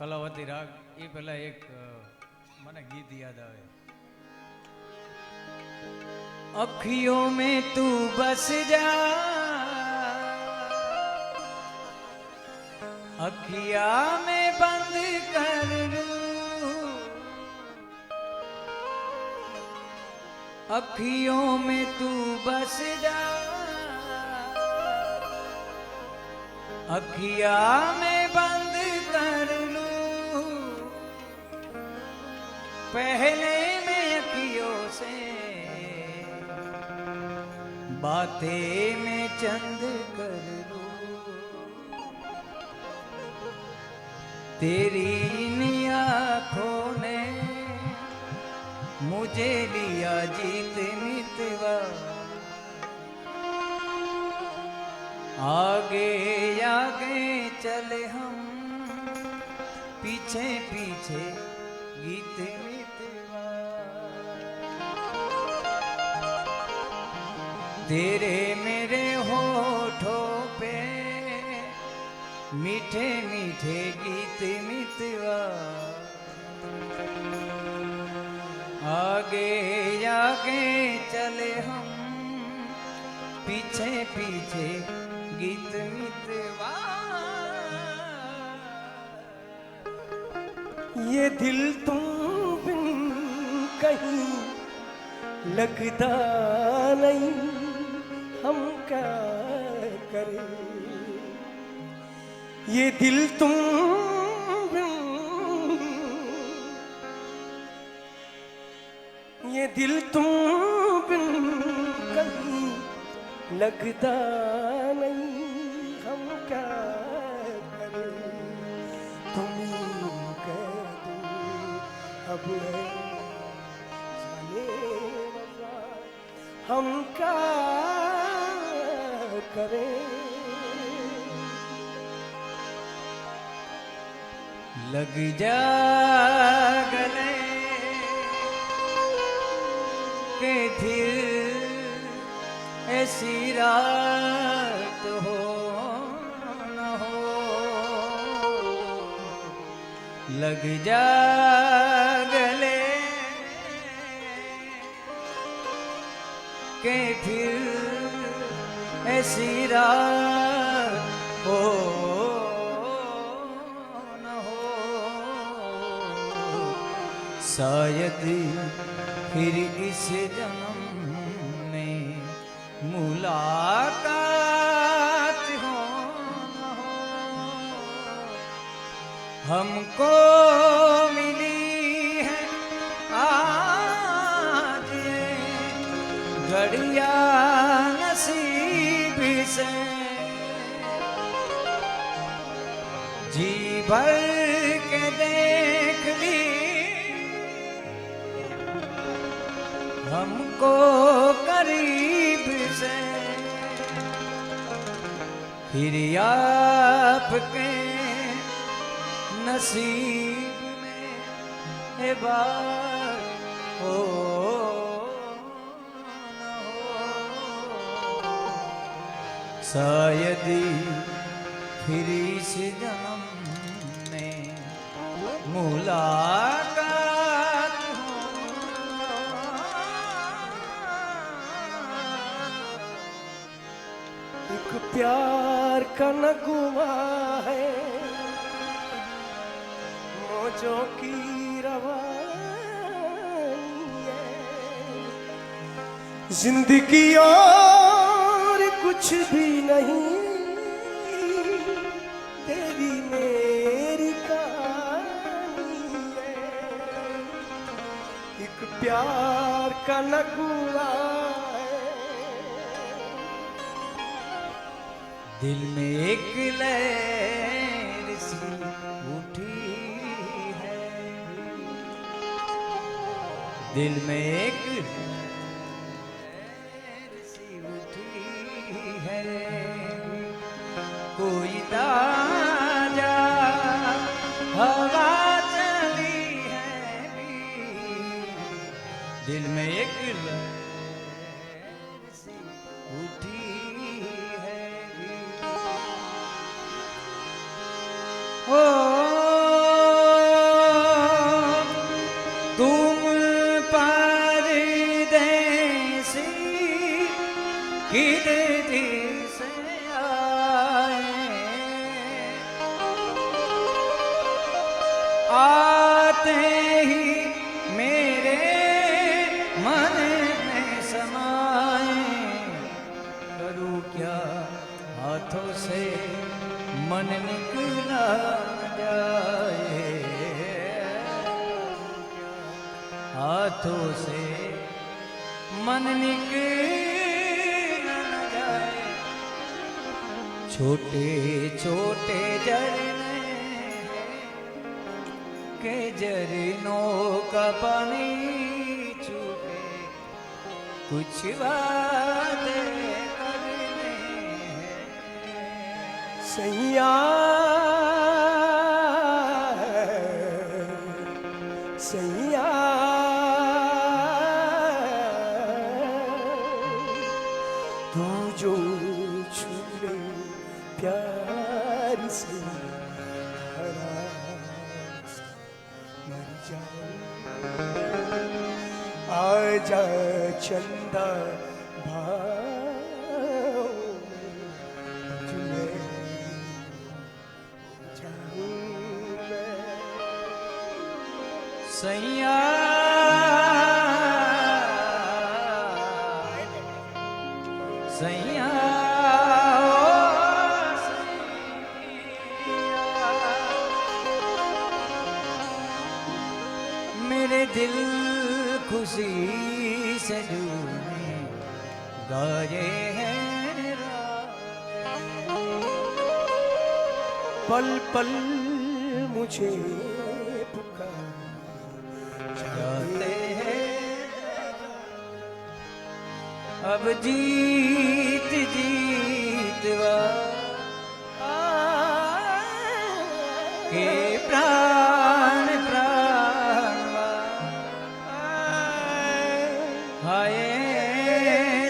કલાવતી રાગ એ પહેલા એક મને ગીત યાદ આવે अखियों में तू बस जा अखिया में बंद कर लूं अखियों में तू बस जा अखिया में बंद कर लूं पहले मैं अखियों से बातें में चंद कर लूं तेरी इन आँखों ने मुझे लिया जीत मितवा आगे आगे चले हम पीछे पीछे गीत मितवा तेरे मेरे होठों पे मीठे मीठे गीत मितवा आगे आगे चले हम पीछे पीछे गीत मितवा ये दिल तुम बिन कहीं लगता नहीं हम क्या करें ये दिल तुम बिन ये दिल तुम बिन कहीं लगता नहीं हम क्या करें तुम कह दो अब है जाने वफा हम क्या करें लग जा गले के फिर ऐसी रात हो न हो लग जा गले के फिर ऐसी रात हो न हो शायद फिर इस जन्म में मुलाकात हो न हो हमको मिली है आज ये घड़िया नसीब से जी भर के देख ली हमको करीब से फिर आपके नसीब में है बात हो न हो शायद फिर इस जन्म में मुलाकात एक प्यार का नगमा है मौजों की रवानी है जिंदगी और कुछ भी नहीं तेरी मेरी कहानी है एक प्यार का नगमा दिल में एक लहर सी उठी है दिल में एक लहर सी उठी है कोई ताजा हवा चली है दिल में एक लहर सी उठी है ओ हाथों से मन निकला न जाए, हाथों से मन निकला न जाए। छोटे छोटे झरने के झरनों का पानी छूटे, कुछ बातें करने हैं। सैया सैया तू जो छूले प्यार से मर जाऊं। आजा चंदा भाव तुझमें जाऊं मैं। सैया सैया मेरे दिल खुशी से झूमे गाए हैं रात। पल पल मुझे पुकार जाते हैं अब जीत जीतवा के प्राण प्राणवा हाय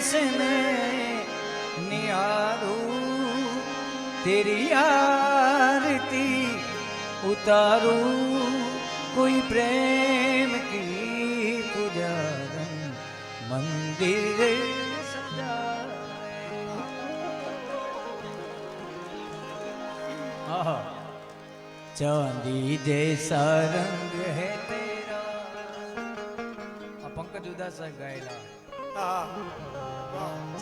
सने निहारू तेरी आरती उतारू कोई प्रेम की पुजारन मंदिर सजाए। आहा चांदी जैसा रंग है तेरा, पंकज उदास साहब गायला।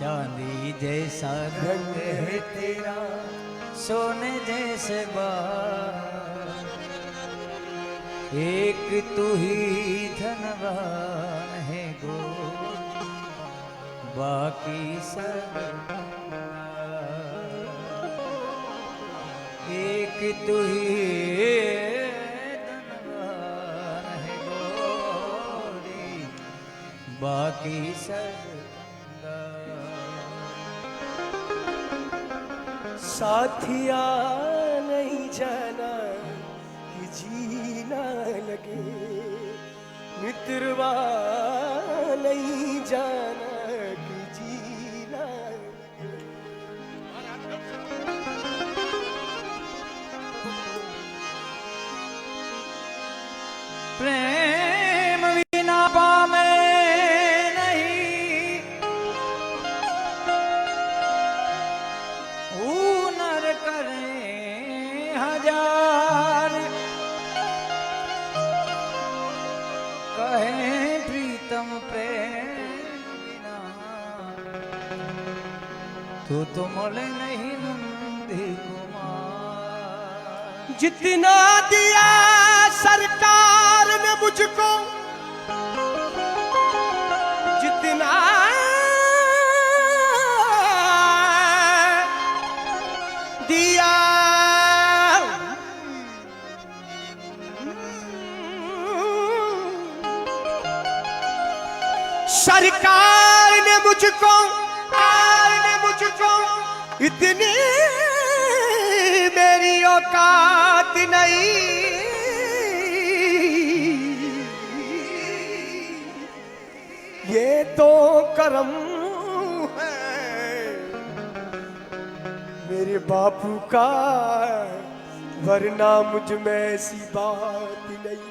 चांदी जैसा रंग है तेरा, सोने जैसे बाल, एक तू ही धनवान है गो, बाकी सब एक तू ही धनवान है गोरी, बाकी सब साथिया नहीं जाना कि जीना लगे, मित्रवा नहीं जाना कि जीना लगे। प्रेम बिना पामे नहीं, हुनर करे हजार, कहे प्रीतम प्रेम बिना तो मोले नहीं नंदी कुमार। जितना दिया सरकार ने मुझको, जितना दिया सरकार ने मुझको, इतनी मेरी औकात नहीं। ये तो करम है मेरे बापू का, वरना मुझ में ऐसी बात नहीं।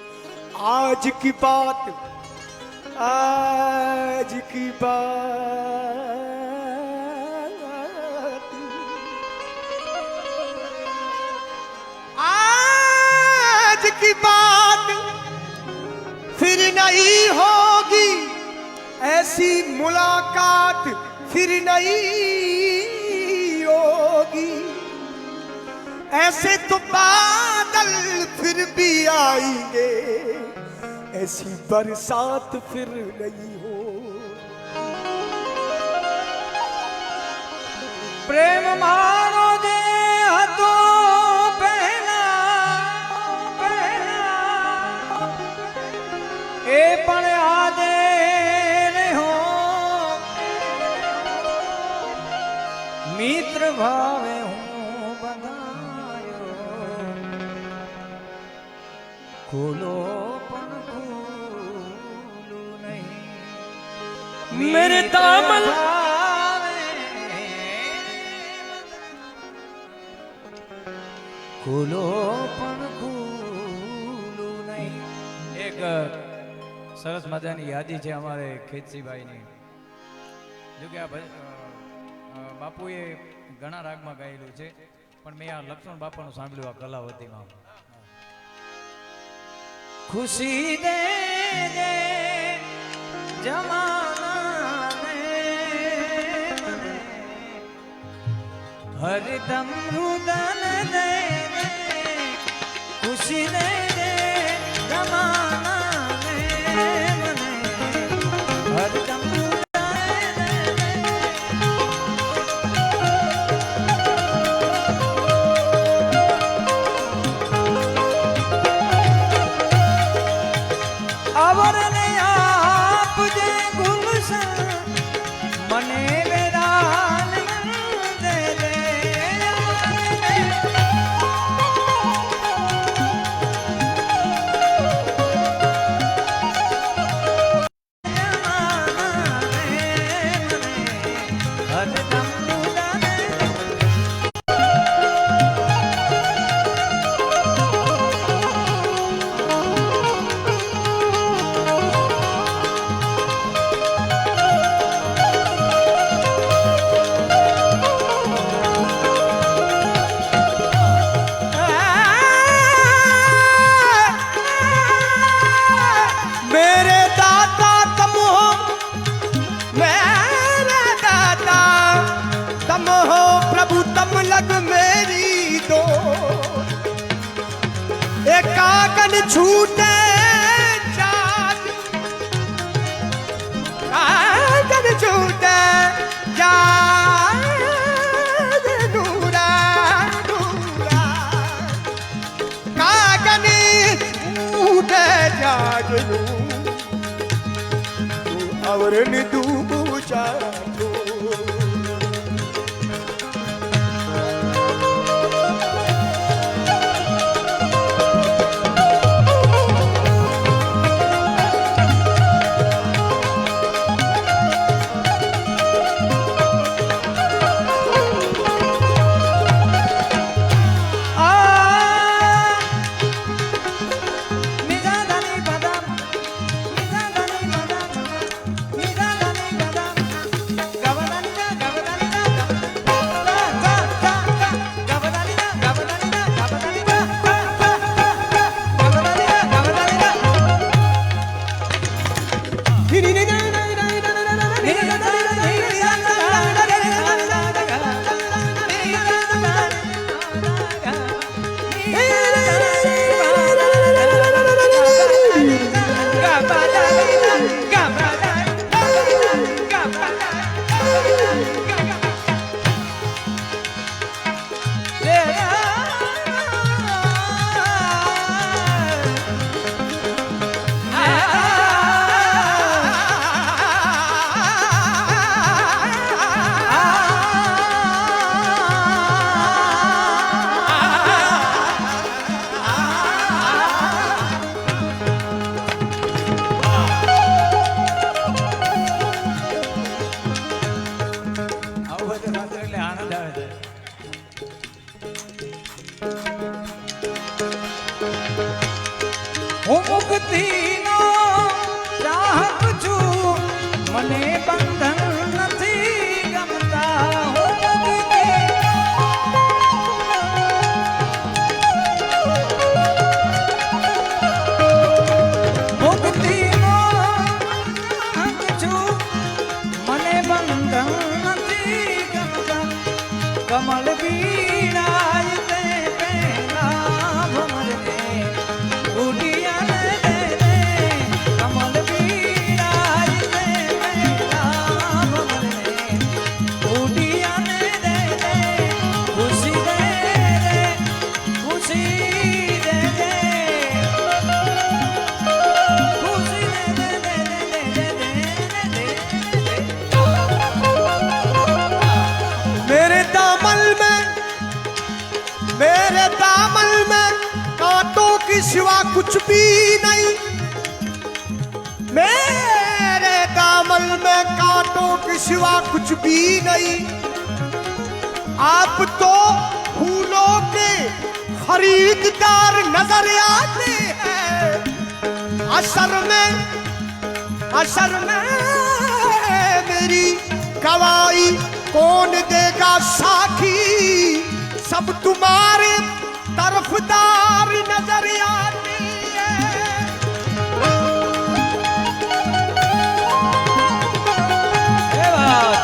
आज की बात, आज की बात, आज की बात फिर नहीं होगी, ऐसी मुलाकात फिर नहीं होगी। ऐसे तो बादल फिर भी आएंगे, ऐसी बरसात फिर नहीं हो। પ્રેમ મારો જે હતો પહેલા એ પણ આજે રહ્યો મિત્ર ભાવે હું બંધાયો ખોલો પણ ખોલું નહીં मेरे दामन ખુલો પણ ખુલું નહીં. એક સરસ મજાની યાદી છે અમારે ખેતસીભાઈની. જો કે આ બાપુએ ઘણા રાગમાં ગાયેલું છે, પણ મેં આ લક્ષ્મણ બાપાનું સાંભળ્યું આ કલાવતીમાં. ખુશી દે દે જમાનાને મને હરદમ રુદન દે ખુશી દે દે જમાનાને મને હરદમ આવરને આપજે ગુલશન મને વેરાન દે દે कागन छूटे जात कागन छूटे जात नूरा नूरा कागन छूटे जात आवरण दूबू चातो कुछ भी नहीं, मेरे दामन में कांटों के सिवा कुछ भी नहीं। आप तो फूलों के खरीददार नजर आते हैं, असर में मेरी गवाही कौन देगा साखी, सब तुम्हारे तरफदार नजर आते हैं। ये बात।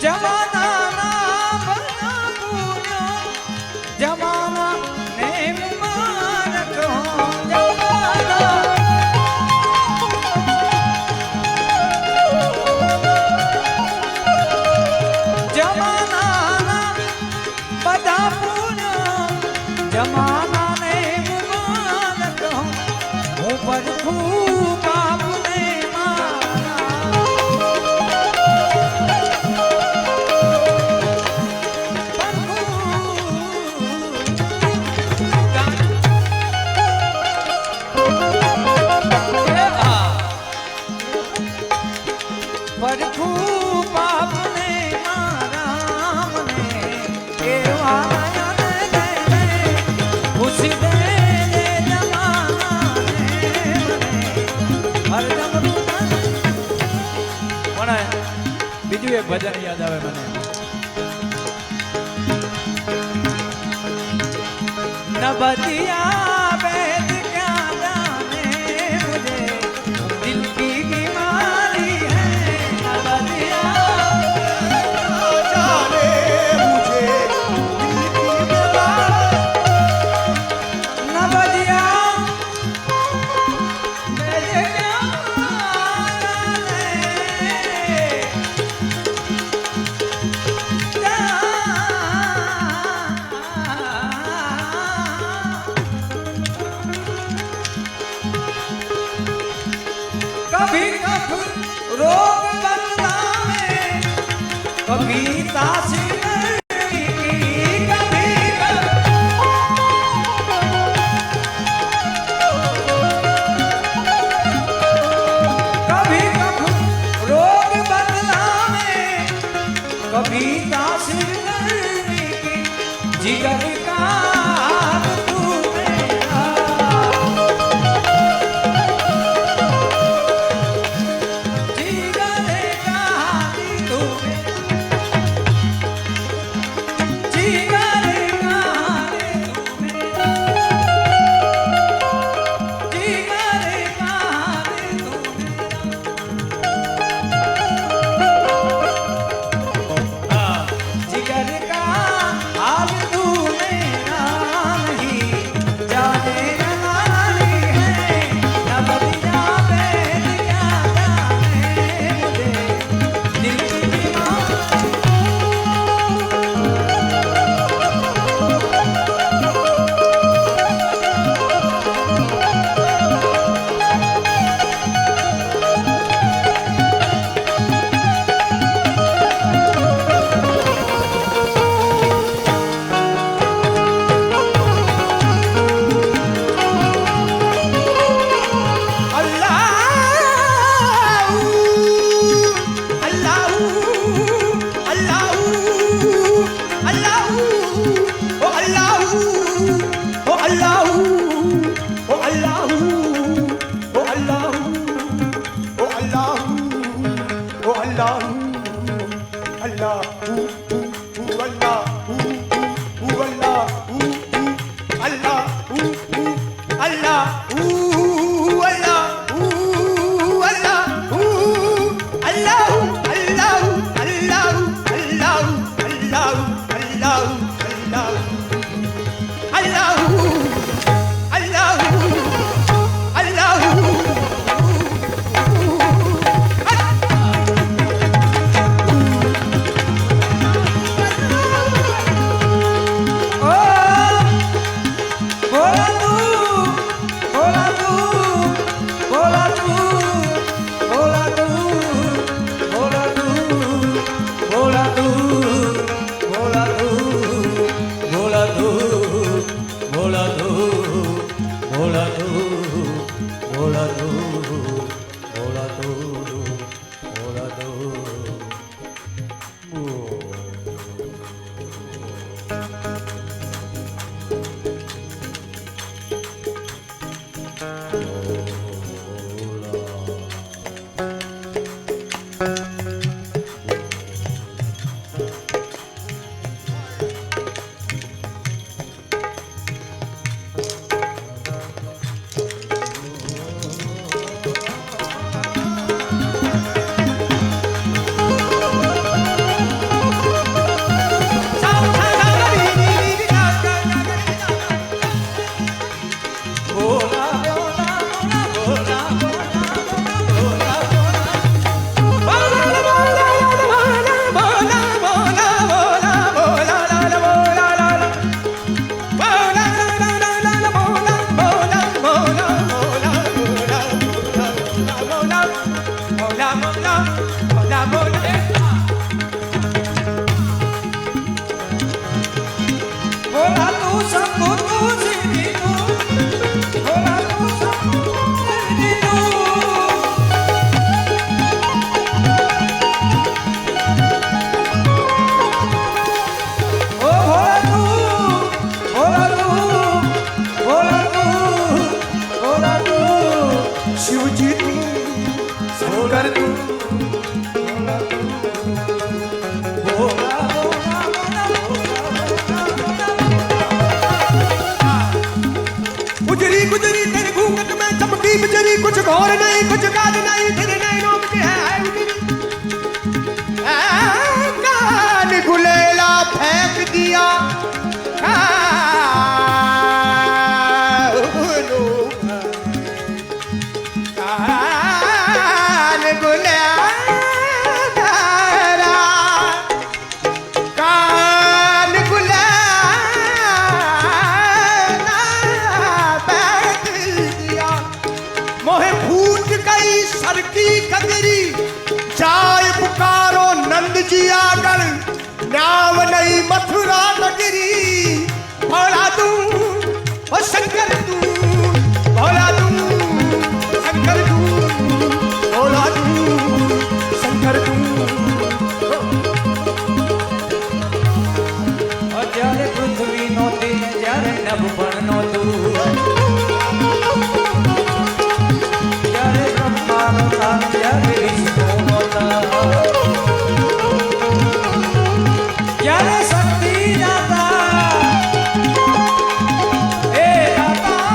जमाना ना बना पूरो, जमाना ने मुबारक हो, जमाना जमाना ना बना पूरो, जमाना ने मुबारक हो, ऊपर खूब आपने मारा। पर खूब आपने मारा मने, केवाया ने खुशी दे जमाना ने मने, हरदम પણ બીજું એક ભજન યાદ આવે મને, नबदिया वेद क्या जाने मुझे दिल की बीमारी है, नबदिया जाने मुझे दिल की बीमारी, नबदिया वेद क्या कभी कभ रोग बदलावे, कभी तासीर की, कभी कभी कभ रोग बदलावे, कभी तासीर की, जिगर का तू मेरा, जिगर का हाल तू मेरा नहीं जाने वाली है, नबदिया वेद क्या जाने मुझे दिल की बीमारी। गुजरी गुजरी तेरे घूंघट में चमकी बिजली, कुछ गौर नहीं कुछ काज नहीं, तेरे नैनों में है कान गुलेला फेंक दिया, कान गुलेला, कान गुलेला मोहे फूट गई सर की कगरी, जाए पुकारो नंद जी आकर, नाव नहीं मथुरा नगरी। भोला तू ओ शंकर तू, भोला तू शंकर तू, भोला तू शंकर तू। જ્યારે પૃથ્વી નહોતી ને જ્યારે નભ પણ નહોતું, જ્યારે બ્રહ્મા નહોતા ને જ્યારે વિષ્ણુ નહોતા, જ્યારે શક્તિ જાતા હે દાતા,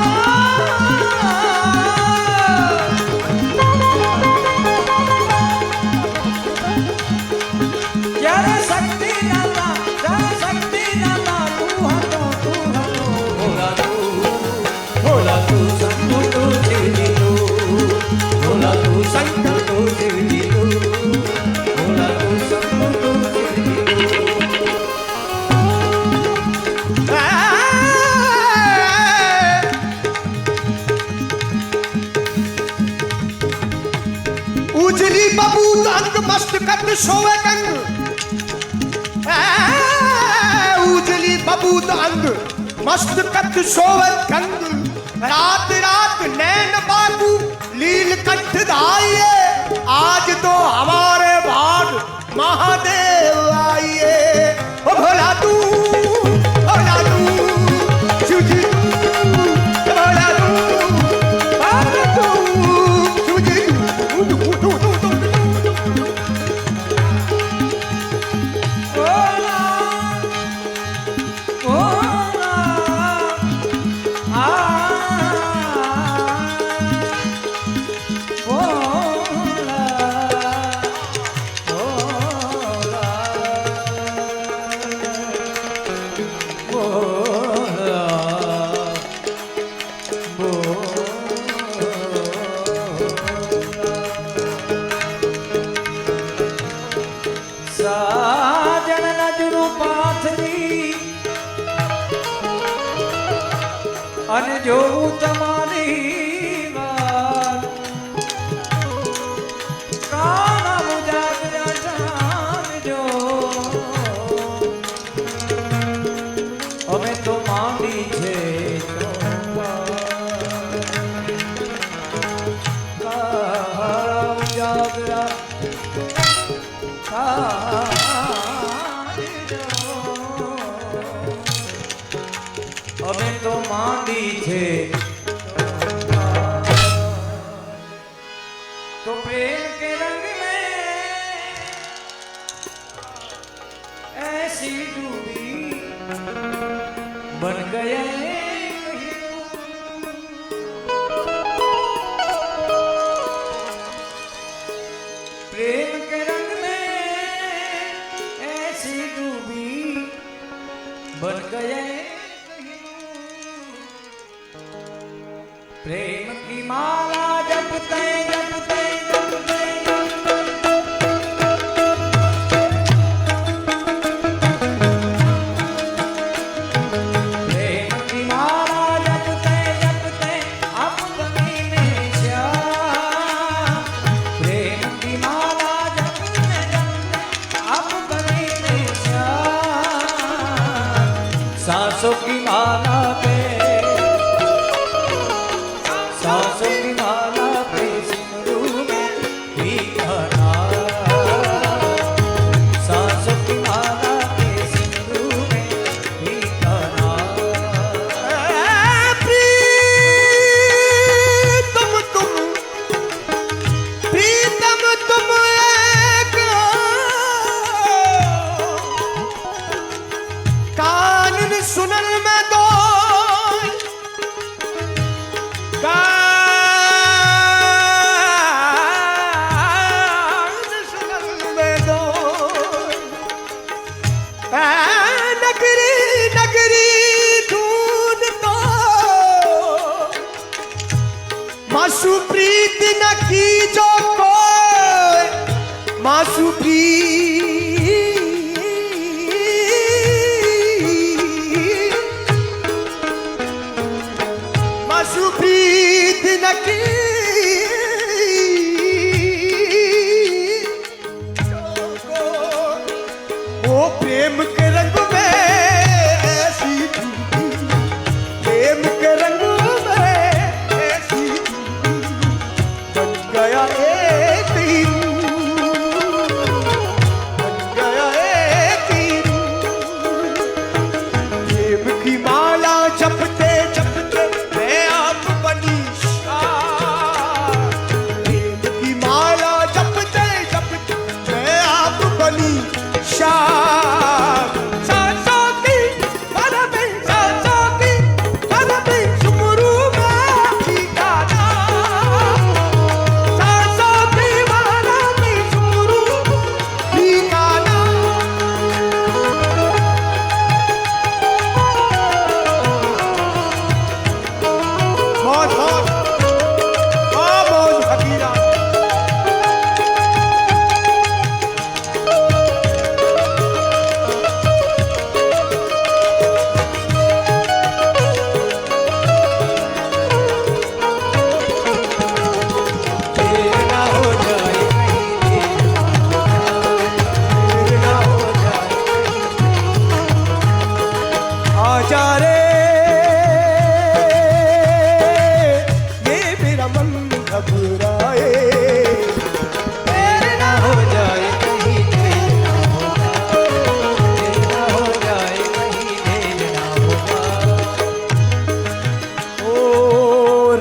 જ્યારે શક્તિ જાતા, જ્યારે શક્તિ જાતા, તું હતો ભોલા તું, ભોલા તું શંકર તું શિવજી તું, ભોલા તું શંકર તું શિવજી તું, ભોલા તું શંકર તું શિવજી તું। उजली बबूत अंग मस्त कद सोवे कंग, उजली बबूत अंग मस्त कद सोवे कंग, रात रात नैन बाबू लील कंठ धाइए, आज तो हमारे भाग महादेव आइए। ओ भोला तू, भोला तू शिवजी तू, भोला तू, भोला तू शिवजी तू, ભોલા, ભોલા, આ ભોલા, ભોલા, સાજણ નજરું પાથરી અને જોઉં તમારી વાત, કાન ઉજાગરા જાણજો, અમે તો માંડી છે ચોપા, કાન ઉજાગરા હવે તો માંડી છે तो प्रेम के रंग में ऐसी डूबी बन गए प्रेम के रंग में ऐसी डूबी बन गए प्रेम की माला जपते जपते सांसों की माला पे सांसों की माला पे सिंदूर में भीगा सांसों की माला पे सिंदूर में भीगा प्रीतम तुम एक कानून सुनल में दो कानून सुनल में दो नगरी नगरी ढूंढ दो मासू प्रीत न की जो कोई मासू प्रीत न की वो प्रेम के रंग में ऐसी डूबी प्रेम के रंग में ऐसी डूबी बन गया एक तीर बन गया एक तीर प्रेम की माला जपते जपते मैं आप बनी शाह प्रेम की माला जपते जपते मैं आप बनी शाह सांसों की माला में सांसों की माला में सुमरू में भीगा सांसों की माला में सुमरू भीगा बहुत बहुत बहुत फकीरा देर ना हो जाए देर ना हो जाए आजा रे ये मेरा मन घबराए देर ना हो जाए कहीं देर ना होगा देर ना हो जाए कहीं देर ना होगा ओ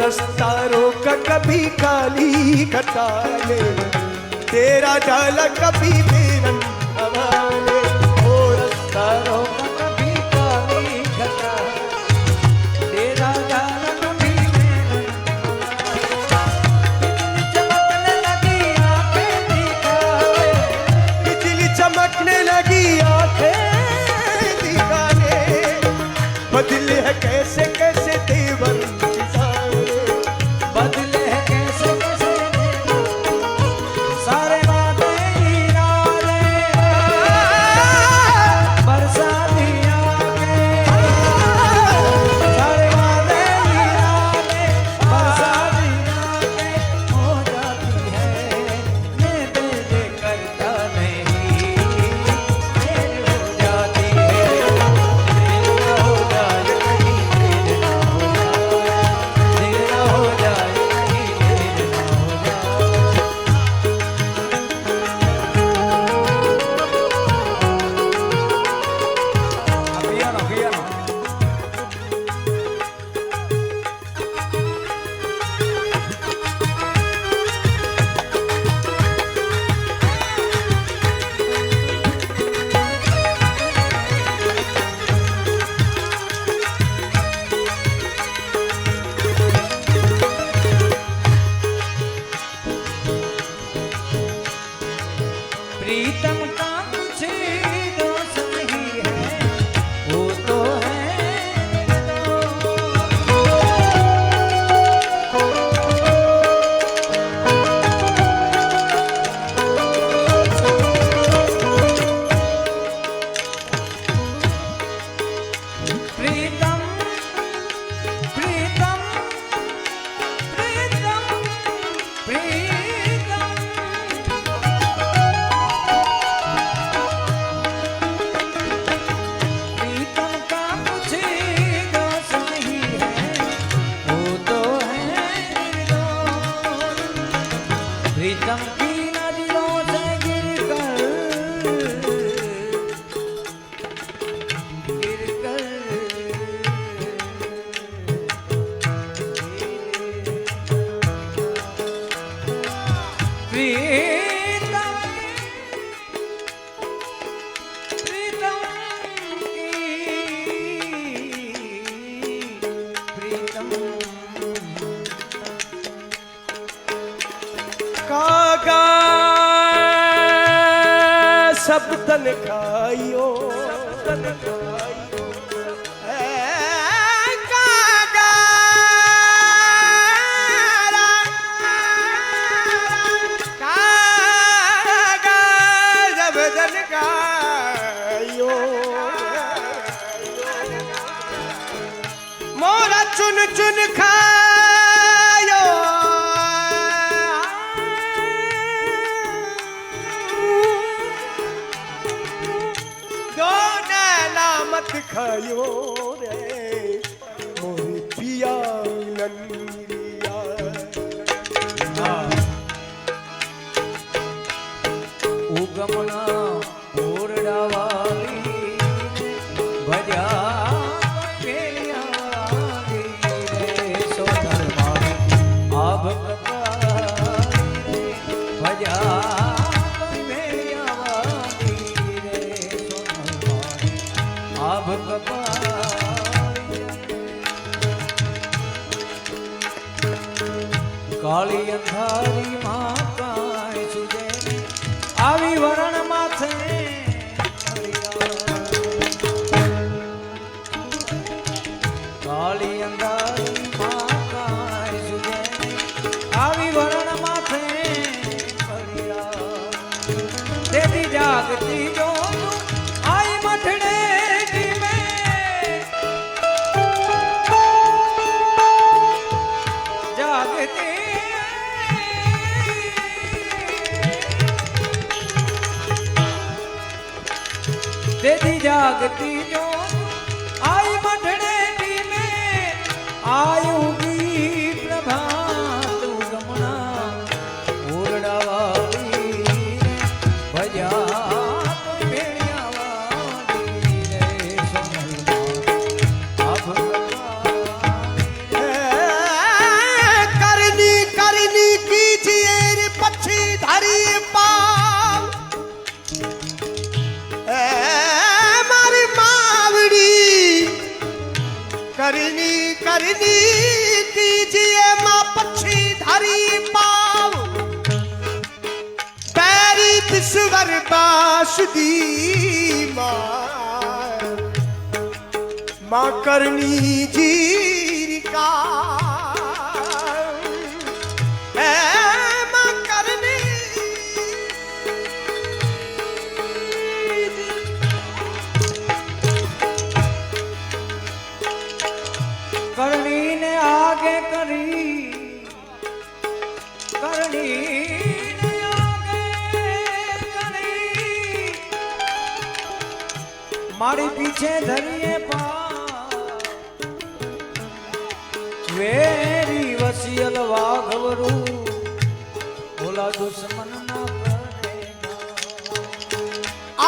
रास्ता रोक कभी काली कताले तेरा जाला कभी बेरंग हवाले ओ रास्ता रोक कभी काली घटा तेरा जाना कभी मेरा चमकने लगी आंखें दिखाए बिजली चमकने लगी आंखें दिखाने बदले है कैसे कैसे तेवर सारे बदले हैं कैसे कैसे सारे वादे हीरा प्रीतम का कुछ दोष नहीं है, वो तो है प्रीतम प्रीतम प्रीतम प्रीतम प्रीतम का कुछ दोष नहीं है, वो तो है निर्दोष। प्रीतम की नजरों से गिरकर प्रीतम प्रीतम प्रीतम कागा सब तन खाइयो कागा कागा सब तन खाइयो मोरा चुन चुन खायो दो नैना मत खायो रे मोरे पिया नंदिया उगमना ओरडा वाली भजा भेड़िया वाली रे सोनल मारी आभ कपाली भजा भेड़िया वाली रे सोनल मारी आभ कपाली काली अंधारी माँ कांई सुजे આવી વરણ માથે કાળી અંધારી માં કાંઈ સુજે નહીં, આવી વરણ માથે તેથી જાગતી જો આઈ મઠડે ધીમે જાગતી तेरी जागती जो आई मठड़े में आयूगी प्रभात गमना ओरडा वाली भजा भेड़िया वाली रे सोनल अब करनी करनी कीजिए रे पक्षी धरी पाव मारी मावड़ी करनी करनी कीजिए माँ पक्षी धरी पाव पैरी विश्वर बासुदी माँ करनी जीर का माँ करनी करनी ने आगे करी करनी ने आगे करी मारी पीछे धरिए पा वेरी वसियल वाघवरू बोला दुश्मन ना करेगा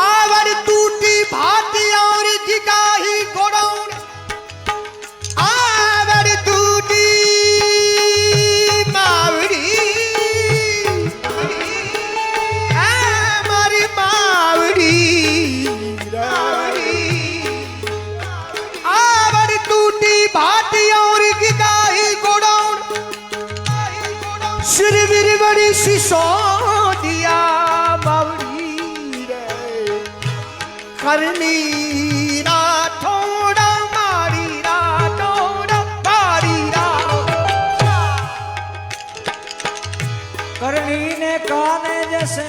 आवड़ टूटी भाती और जिगाही गोड़ौन आवड़ टूटी मावड़ी हमारी मावड़ी आवड़ टूटी भाती और जिगाही गोड़ौन सिर बिरबड़ी शीशो दिया मावड़ी કરણી રાઠોડ મારી રાઠોડ મારી કરણીને કાને જશે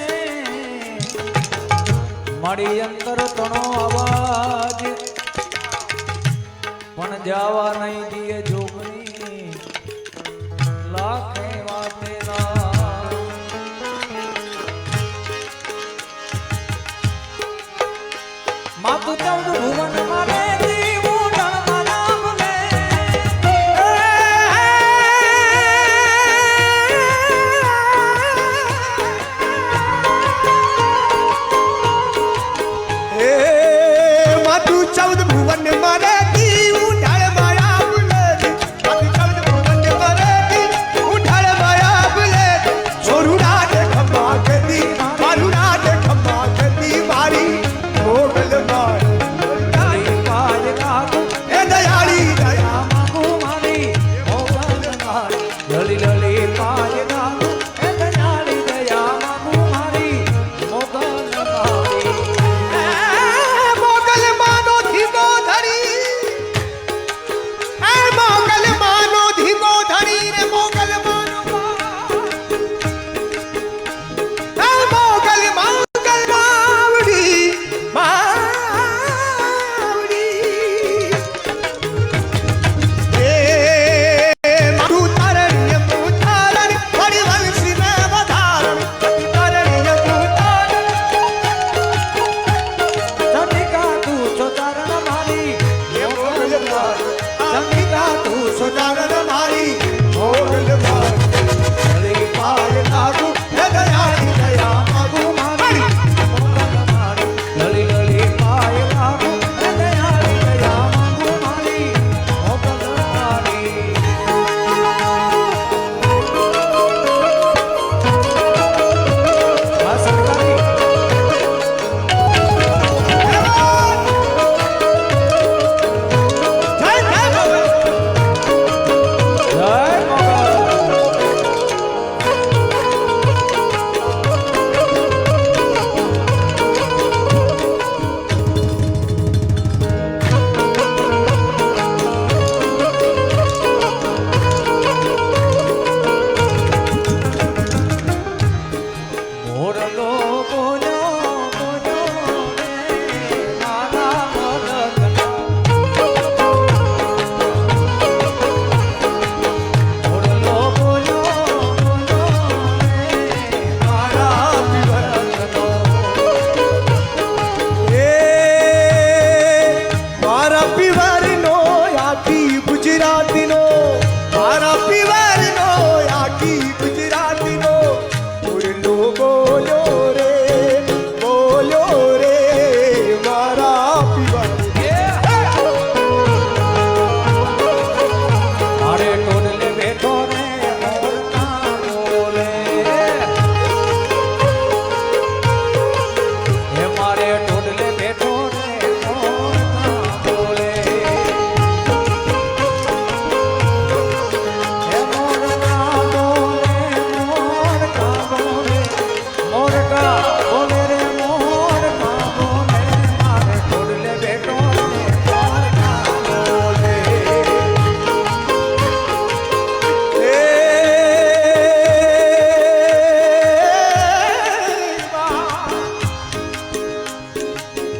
મારી અંતર તણો અવાજ પણ જાવા નહીં દીએ જોગણી લાખે વાતેલા માતું ચૌદ ભુવન મારે જીવું ડણમાલા મને હે માતું 14 ભુવન મારે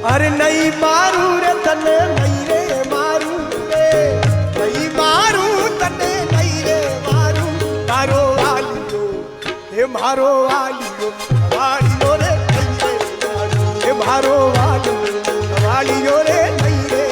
અરે નહીં મારું રે તને નહીં રે મારું રે નહીં મારું તને નહીં રે મારું તારો વાલીઓ હે મારો વાલીઓ વાલીઓ રે નહીં રે મારું હે મારો વાલીઓ વાલીઓ રે નહીં રે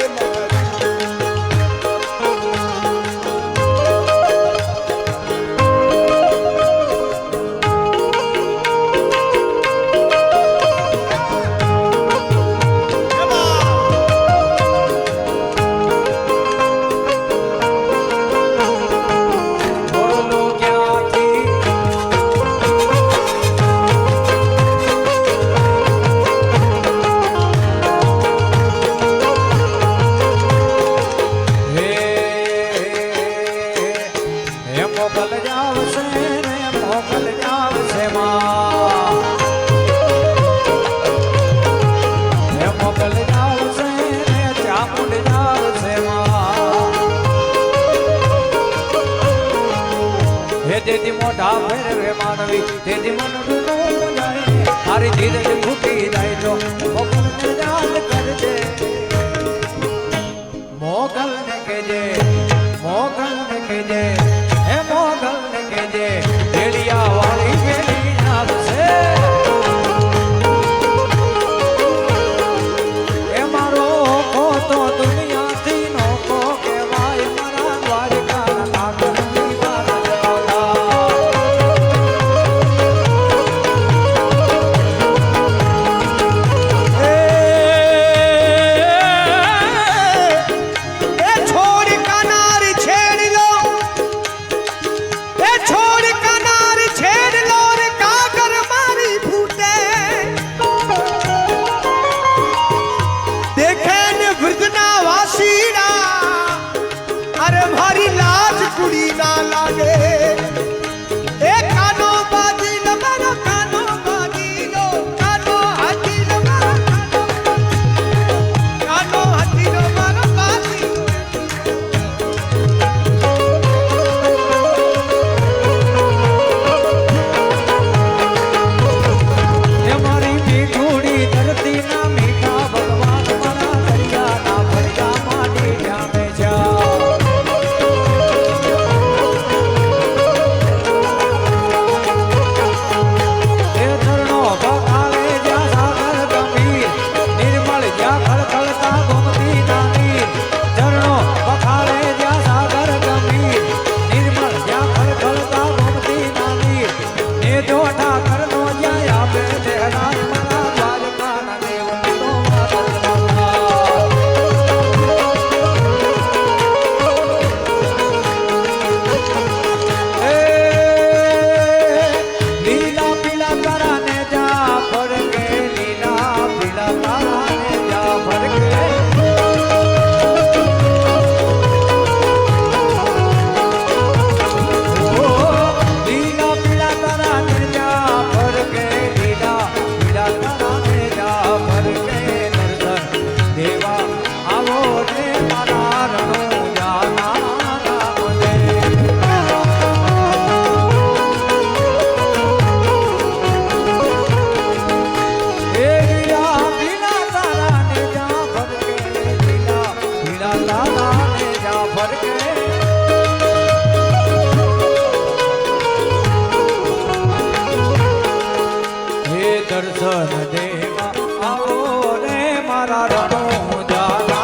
દર્શન દેવા આવો રે મારા રણો જાના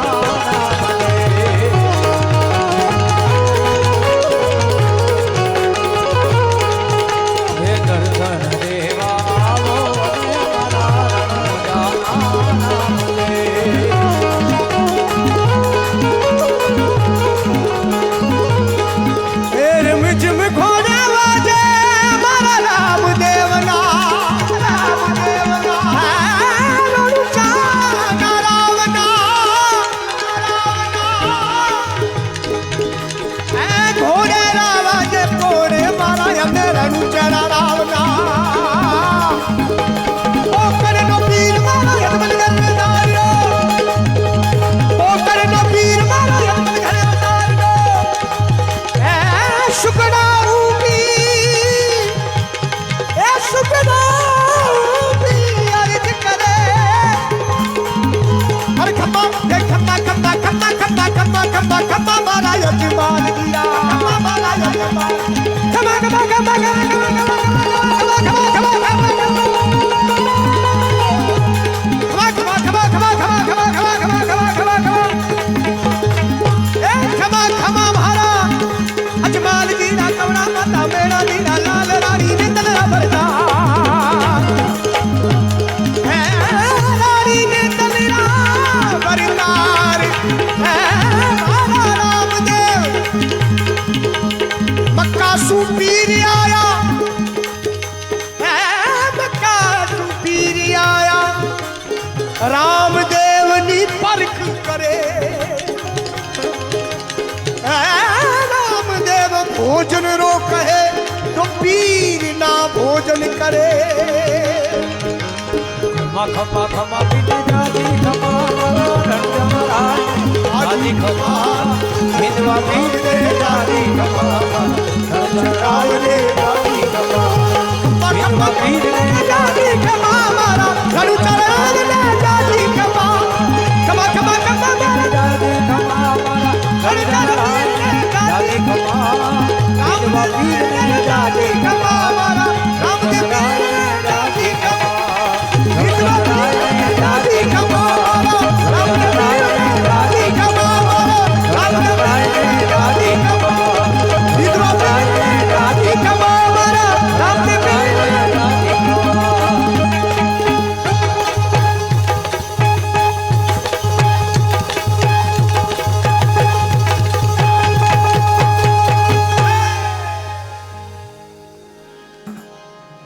મને. હે દર્શન દેવા આવો રે મારા રણો જાના મને. रिम झिम घोड़े वाजे मारा रामदेवना रणुचा रावना घोड़े रावाजे घोड़े मारा यमे रणुचा रावना ओ करे नो पीर मारा यमन गले दारियो ओ करे नो पीर मारा यमन गले दारियो शुक्राऊंगी शुक्राऊंगी अर्ज करे अरे खम्बा खम्बा खम्बा खम्बा खम्बा खम्बा खम्बा खम्बा मारा यजमान दिया खम्बा मारा यजमान खम्बा खम्बा खम्बा सुपीर आया मक्का सुपीर आया रामदेव नी परख करे रामदेव भोजन रो कहे तो पीर ना भोजन करे खमा खमा खमा पीटे जाती खमा जाती खमा हिंदवा पीटे जाती खमा रावले जाती खमा हिंदवा पीटे जाती खमा मारा रणु चरण ले जाती खमा खमा खमा खमा जाती खमा मारा रणु चरण ले जाती खमा हिंदवा पीटे जाती खमा मारा रामदेव जाती खमा हिंदवा जाती खमा रामदेव जाती खमा रामदेव जाती खमा हिंदवा जाती खमा रामदेव जाती खमा.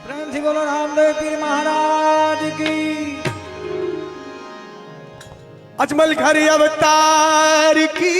प्रेम से बोलो रामदेव पीर महाराज की. अजमल घर अवतार की